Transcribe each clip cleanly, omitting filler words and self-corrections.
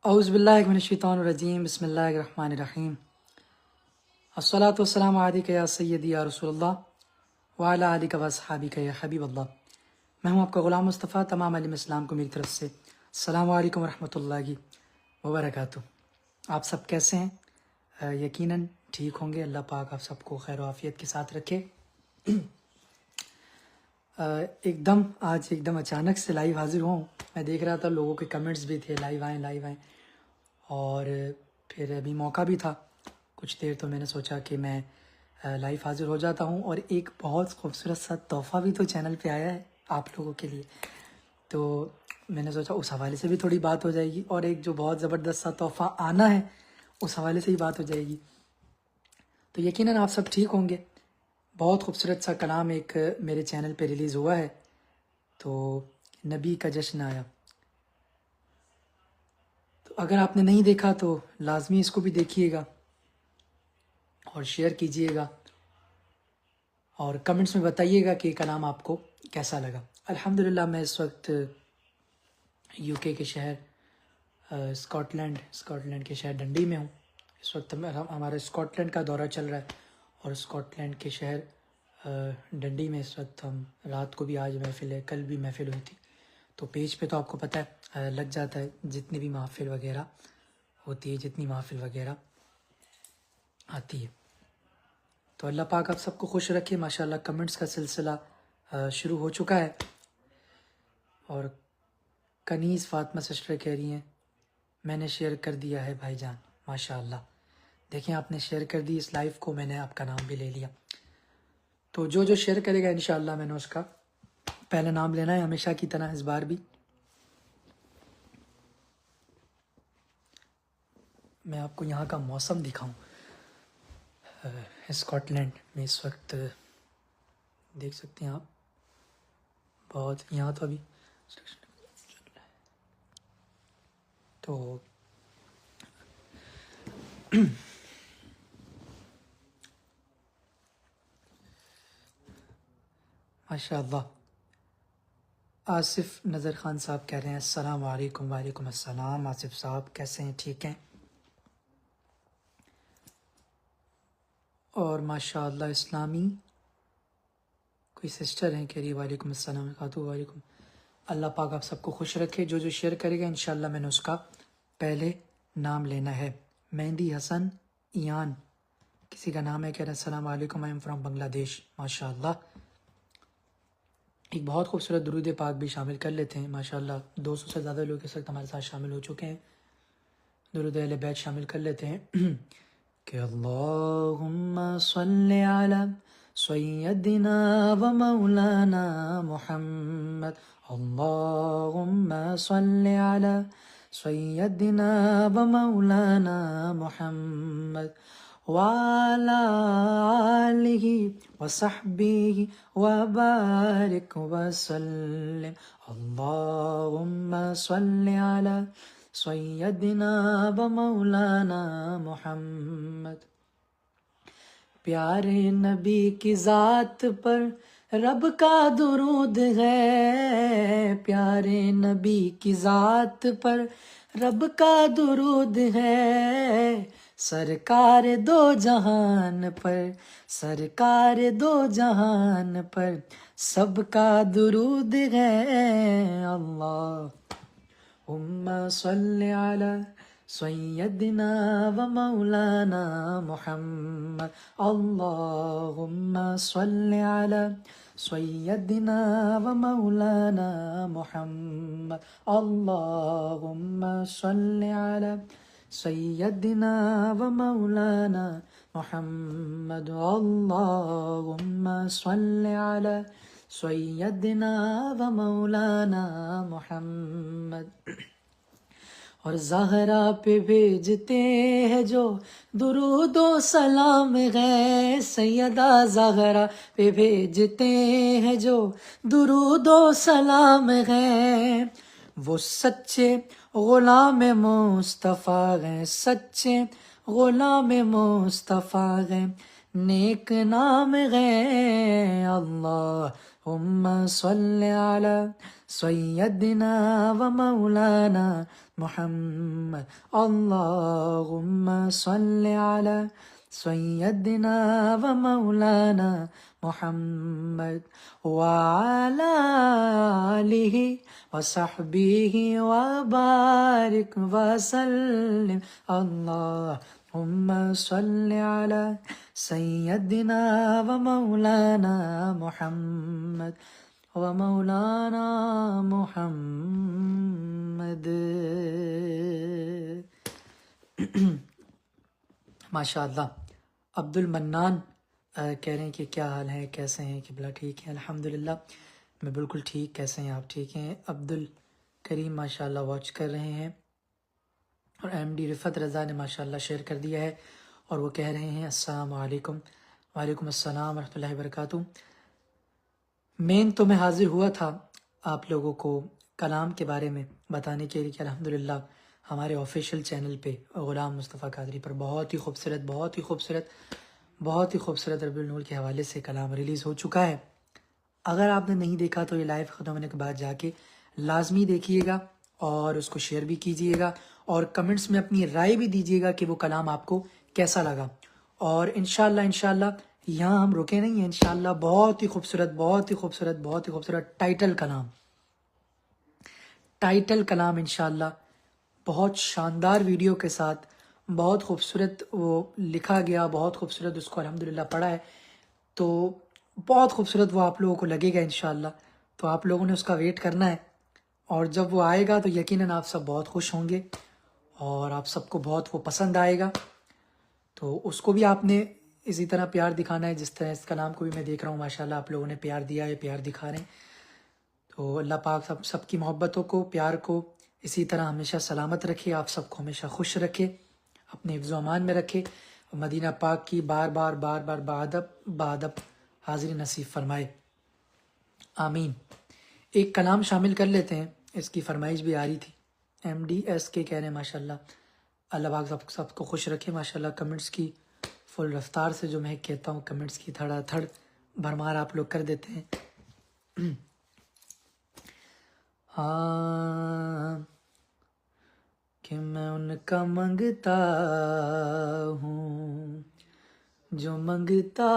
اعوذ باللہ من الشیطان الرجیم بسم اللہ الرحمن الرحیم الصلاۃ والسلام علیک یا سیدی یا رسول اللہ وعلی آلک و اصحابک یا حبیب اللہ۔ میں ہوں آپ کا غلام مصطفیٰ، تمام عالم اسلام کو میری طرف سے السلام علیکم ورحمۃ اللہ وبرکاتہ۔ آپ سب کیسے ہیں؟ یقیناً ٹھیک ہوں گے۔ اللہ پاک آپ سب کو خیر و عافیت کے ساتھ رکھے۔ آج ایک دم اچانک سے لائیو حاضر ہوں۔ میں دیکھ رہا تھا لوگوں کے کمنٹس بھی تھے لائیو آئیں، اور پھر ابھی موقع بھی تھا کچھ دیر، تو میں نے سوچا کہ میں لائیو حاضر ہو جاتا ہوں۔ اور ایک بہت خوبصورت سا تحفہ بھی تو چینل پہ آیا ہے آپ لوگوں کے لیے، تو میں نے سوچا اس حوالے سے بھی تھوڑی بات ہو جائے گی، اور ایک جو بہت زبردست سا تحفہ آنا ہے اس حوالے سے ہی بات ہو جائے گی۔ تو یقیناً آپ سب ٹھیک ہوں گے۔ بہت خوبصورت سا کلام ایک میرے چینل پہ ریلیز ہوا ہے، تو نبی کا جشن آیا۔ تو اگر آپ نے نہیں دیکھا تو لازمی اس کو بھی دیکھیے گا اور شیئر کیجئے گا، اور کمنٹس میں بتائیے گا کہ یہ کلام آپ کو کیسا لگا۔ الحمدللہ میں اس وقت یو کے کے شہر اسکاٹ لینڈ کے شہر ڈنڈی میں ہوں۔ اس وقت ہمارا اسکاٹ لینڈ کا دورہ چل رہا ہے، اور اسکاٹ لینڈ کے شہر ڈنڈی میں اس وقت ہم رات کو بھی آج محفل ہے، کل بھی محفل ہوئی تھی، تو پیج پہ تو آپ کو پتہ ہے لگ جاتا ہے جتنی بھی محفل وغیرہ ہوتی ہے، جتنی محفل وغیرہ آتی ہے۔ تو اللہ پاک آپ سب کو خوش رکھے۔ ماشاءاللہ کمنٹس کا سلسلہ شروع ہو چکا ہے، اور کنیز فاطمہ سسٹر کہہ رہی ہیں میں نے شیئر کر دیا ہے بھائی جان۔ ماشاءاللہ، دیکھیں آپ نے شیئر کر دی اس لائیو کو، میں نے آپ کا نام بھی لے لیا۔ تو جو شیئر کرے گا انشاءاللہ میں نے اس کا پہلا نام لینا ہے، ہمیشہ کی طرح اس بار بھی۔ میں آپ کو یہاں کا موسم دکھاؤں۔ اسکاٹ لینڈ میں اس وقت دیکھ سکتے ہیں آپ، بہت یہاں تو ابھی تو ماشاءاللہ آصف نظر خان صاحب کہہ رہے ہیں السلام علیکم۔ وعلیکم السلام۔ آصف صاحب کیسے ہیں؟ ٹھیک ہیں؟ اور ماشاءاللہ اسلامی کوئی سسٹر ہیں کہہ رہی ہے وعلیکم السلام خاتو۔ وعلیکم۔ اللہ پاک آپ سب کو خوش رکھے۔ جو شیئر کرے گا انشاءاللہ میں نے اس کا پہلے نام لینا ہے۔ مہندی حسن ایان کسی کا نام ہے، کہہ رہا ہے السلام علیکم، آئی ایم فرام بنگلہ دیش۔ ماشاءاللہ ایک بہت خوبصورت درود پاک بھی شامل کر لیتے ہیں۔ ماشاءاللہ 200 سے زیادہ لوگ اس وقت ہمارے ساتھ شامل ہو چکے ہیں۔ درود اہل بیت شامل کر لیتے ہیں کہ اللہم صلی علی سیدنا و مولانا محمد، اللہم صلی علی سیدنا و مولانا محمد وعلی آلہ وصحبہ وبارک وسلم، اللہم صلی علی سیدنا و مولانا محمد۔ پیارے نبی کی ذات پر رب کا درود ہے، پیارے نبی کی ذات پر رب کا درود ہے، سرکار دو جہان پر، سرکار دو جہان پر سب کا درود ہے۔ اللہم صلی علی سیدنا و مولانا محمد، اللہم صلی علی سیدنا و مولانا محمد، اللہم صلی علی سیدنا و مولانا محمد، اللہم صلی علی سیدنا و مولانا محمد۔ اور زہرا پہ بھیجتے ہیں جو درود و سلام ہے، سیدہ زہرا پہ بھیجتے ہیں جو درود و سلام ہے، وہ سچے غلام مصطفیٰ ہیں، سچے غلام مصطفیٰ ہیں، نیک نام ہے اللہم صلی علی سیدنا و مولانا محمد اللہم صلی علی سیدنا و مولانا محمد وعلی آلہ وصحبہ وبارک وسلم اللہم صلی علی سیدنا و مولانا محمد و مولانا محمد. ماشاء اللہ. عبد المنان کہہ رہے ہیں کہ کیا حال ہے، کیسے ہیں؟ قبلہ ٹھیک ہے الحمدللہ، میں بالکل ٹھیک. کیسے ہیں آپ؟ ٹھیک ہیں. عبد الکریم ماشاء اللہ واچ کر رہے ہیں، اور ایم ڈی رفت رضا نے ماشاء اللہ شیئر کر دیا ہے، اور وہ کہہ رہے ہیں السلام علیکم. وعلیکم السلام ورحمۃ اللہ وبرکاتہ. مین تو میں حاضر ہوا تھا آپ لوگوں کو کلام کے بارے میں بتانے کے لیے کہ الحمدللہ ہمارے آفیشیل چینل پہ غلام مصطفیٰ قادری پر بہت ہی خوبصورت ربیع النور کے حوالے سے کلام ریلیز ہو چکا ہے. اگر آپ نے نہیں دیکھا تو یہ لائیو ختم ہونے کے بعد جا کے لازمی دیکھیے گا، اور اس کو شیئر بھی کیجیے گا، اور کمنٹس میں اپنی رائے بھی دیجیے گا کہ وہ کلام آپ کو کیسا لگا. اور انشاءاللہ یہاں ہم رکے نہیں ہیں. انشاءاللہ بہت ہی خوبصورت ٹائٹل کلام انشاءاللہ بہت شاندار ویڈیو کے ساتھ، بہت خوبصورت وہ لکھا گیا، بہت خوبصورت اس کو الحمدللہ پڑھا ہے، تو بہت خوبصورت وہ آپ لوگوں کو لگے گا انشاءاللہ. تو آپ لوگوں نے اس کا ویٹ کرنا ہے، اور جب وہ آئے گا تو یقیناً آپ سب بہت خوش ہوں گے، اور آپ سب کو بہت وہ پسند آئے گا. تو اس کو بھی آپ نے اسی طرح پیار دکھانا ہے، جس طرح اس کلام کو بھی میں دیکھ رہا ہوں ماشاءاللہ آپ لوگوں نے پیار دیا ہے، پیار دکھا رہے ہیں. تو اللہ پاک سب کی محبتوں کو، پیار کو اسی طرح ہمیشہ سلامت رکھے، آپ سب کو ہمیشہ خوش رکھے، اپنے حفظ و امان میں رکھے، مدینہ پاک کی بار بار بادب حاضری نصیب فرمائے، آمین. ایک کلام شامل کر لیتے ہیں، اس کی فرمائش بھی آ رہی تھی. ایم ڈی ایس کے کہہ رہے ہیں ماشاءاللہ اللہ پاک سب کو خوش رکھے. ماشاءاللہ کمنٹس کی فل رفتار سے جو میں کہتا ہوں، کمنٹس کی تھڑا تھڑ بھرمار آپ لوگ کر دیتے ہیں. ہاں کہ میں ان کا منگتا ہوں جو منگتا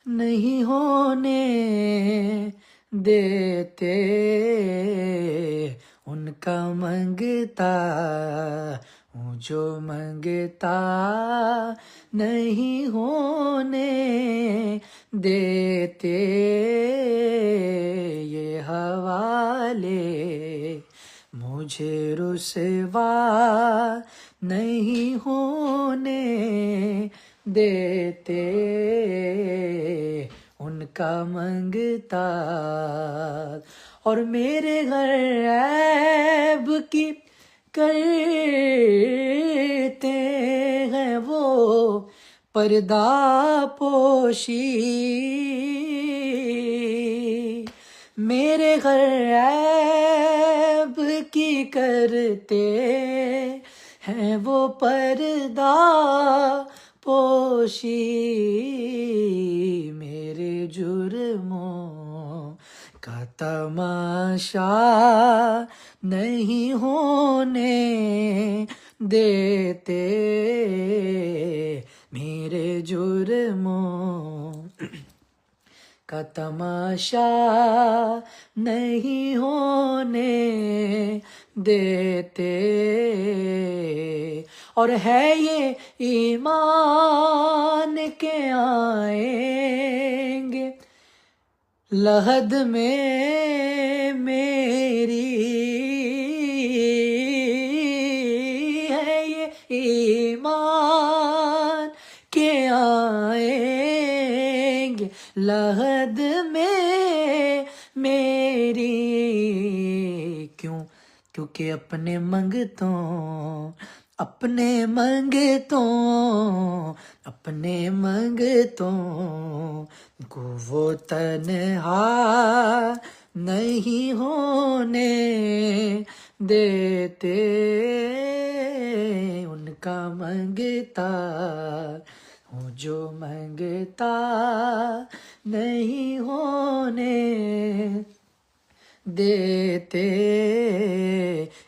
نہیں ہونے دیتے، ان کا منگتا ہوں جو منگتا نہیں ہونے دیتے، یہ حوالے مجھے رسوا نہیں ہونے دیتے، ان کا منگتا. اور میرے گھر عیب کی کرتے ہیں وہ پردہ پوشی، میرے گھر عیب کی کرتے ہیں وہ پردہ پوشی، میرے جرموں کا تماشا نہیں ہونے دیتے، میرے جرموں کا تماشا نہیں ہونے دیتے. اور ہے یہ ایمان کے آئیں گے لحد میں میری، ہے یہ ایمان کے آئیں گے لحد میں میری، کیونکہ اپنے منگتوں کو وہ تنہا نہیں ہونے دیتے، ان کا منگتا ہوں جو مانگتا نہیں ہونے دیتے،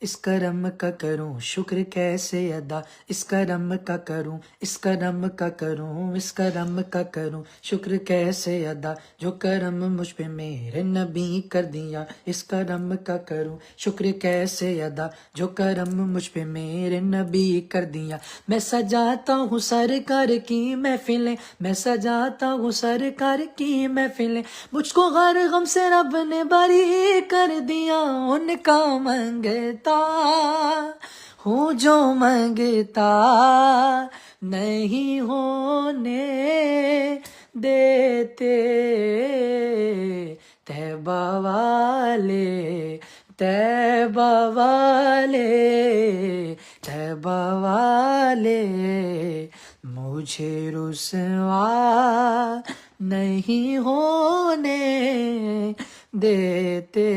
اس کرم کا کروں شکر کیسے ادا، اس کرم کا کروں، اس کرم کا کروں، اس کرم کا کروں شکر کیسے ادا، جو کرم مجھ پہ میرے نبی کر دیا، اس کرم کا کروں شکر کیسے ادا، جو کرم مجھ پہ میرے نبی کر دیا۔ میں سجاتا ہوں سرکار کی محفلیں، میں سجاتا ہوں سرکار کی محفلیں، مجھ کو ہر غم سے رب نے بری کر دیا، ان کا مانگتا ہوں جو مانگتا نہیں ہونے دیتے، طیبہ والے، طیبہ والے، طیبہ والے مجھے رسوا نہیں ہونے دیتے،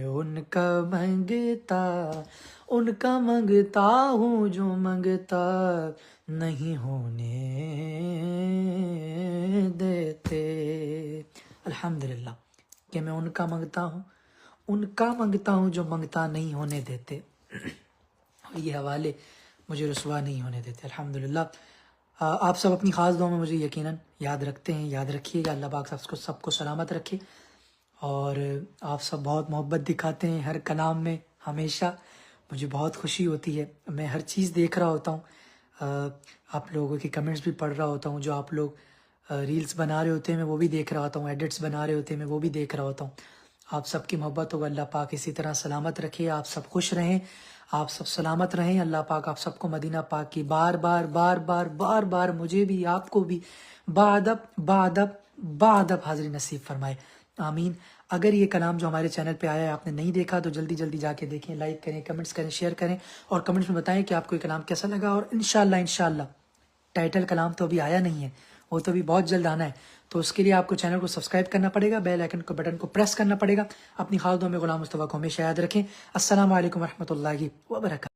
ان کا منگتا ہوں جو منگتا نہیں ہونے دیتے۔ الحمدللہ کہ میں ان کا منگتا ہوں جو منگتا نہیں ہونے دیتے، اور یہ حوالے مجھے رسوا نہیں ہونے دیتے۔ الحمدللہ آپ سب اپنی خاص دعاؤں میں مجھے یقیناً یاد رکھتے ہیں، یاد رکھیے گا۔ اللہ پاک سب کو سلامت رکھے، اور آپ سب بہت محبت دکھاتے ہیں ہر کلام میں، ہمیشہ مجھے بہت خوشی ہوتی ہے۔ میں ہر چیز دیکھ رہا ہوتا ہوں، آپ لوگوں کی کمنٹس بھی پڑھ رہا ہوتا ہوں، جو آپ لوگ ریلز بنا رہے ہوتے ہیں میں وہ بھی دیکھ رہا ہوتا ہوں، ایڈٹس بنا رہے ہوتے ہیں میں وہ بھی دیکھ رہا ہوتا ہوں۔ آپ سب کی محبت ہو، اللہ پاک اسی طرح سلامت رکھے، آپ سب خوش رہیں، آپ سب سلامت رہیں۔ اللہ پاک آپ سب کو مدینہ پاک کی بار بار مجھے بھی آپ کو بھی بعد حاضری نصیب فرمائے، آمین۔ اگر یہ کلام جو ہمارے چینل پہ آیا ہے آپ نے نہیں دیکھا تو جلدی جا کے دیکھیں، لائک کریں، کمنٹس کریں، شیئر کریں، اور کمنٹس میں بتائیں کہ آپ کو یہ کلام کیسا لگا۔ اور انشاءاللہ ٹائٹل کلام تو ابھی آیا نہیں ہے، وہ تو بھی بہت جلد آنا ہے، تو اس کے لیے آپ کو چینل کو سبسکرائب کرنا پڑے گا، بیل آئیکن کو بٹن کو پریس کرنا پڑے گا۔ اپنی خاص دعاؤں میں غلام مصطفیٰ کو ہمیشہ یاد رکھیں۔ السلام علیکم ورحمۃ اللہ وبرکاتہ۔